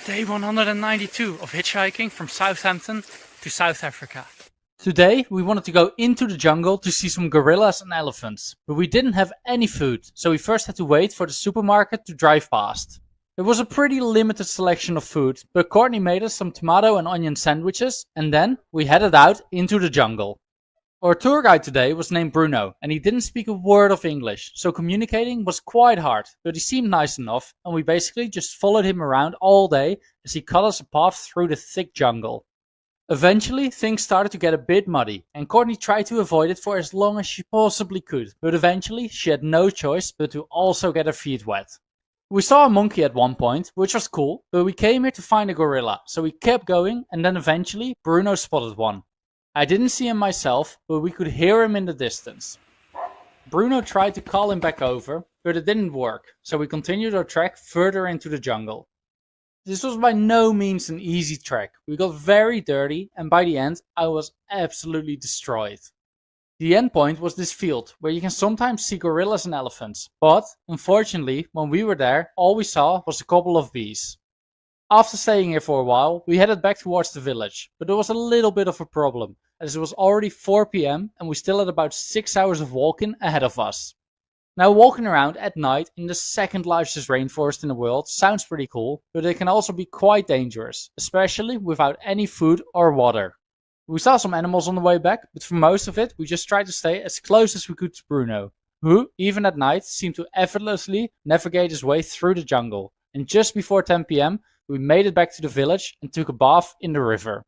Day 192 of hitchhiking from Southampton to South Africa. Today we wanted to go into the jungle to see some gorillas and elephants, but we didn't have any food, so we first had to wait for the supermarket to drive past. There was a pretty limited selection of food, but Courtney made us some tomato and onion sandwiches, and then we headed out into the jungle. Our tour guide today was named Bruno, and he didn't speak a word of English, so communicating was quite hard, but he seemed nice enough, and we basically just followed him around all day as he cut us a path through the thick jungle. Eventually, things started to get a bit muddy, and Courtney tried to avoid it for as long as she possibly could, but eventually she had no choice but to also get her feet wet. We saw a monkey at one point, which was cool, but we came here to find a gorilla, so we kept going, and then eventually Bruno spotted one. I didn't see him myself, but we could hear him in the distance. Bruno tried to call him back over, but it didn't work, so we continued our trek further into the jungle. This was by no means an easy trek. We got very dirty, and by the end, I was absolutely destroyed. The end point was this field, where you can sometimes see gorillas and elephants, but unfortunately, when we were there, all we saw was a couple of bees. After staying here for a while, we headed back towards the village, but there was a little bit of a problem, as it was already 4 PM and we still had about 6 hours of walking ahead of us. Now, walking around at night in the second largest rainforest in the world sounds pretty cool, but it can also be quite dangerous, especially without any food or water. We saw some animals on the way back, but for most of it we just tried to stay as close as we could to Bruno, who, even at night, seemed to effortlessly navigate his way through the jungle, and just before 10 PM we made it back to the village and took a bath in the river.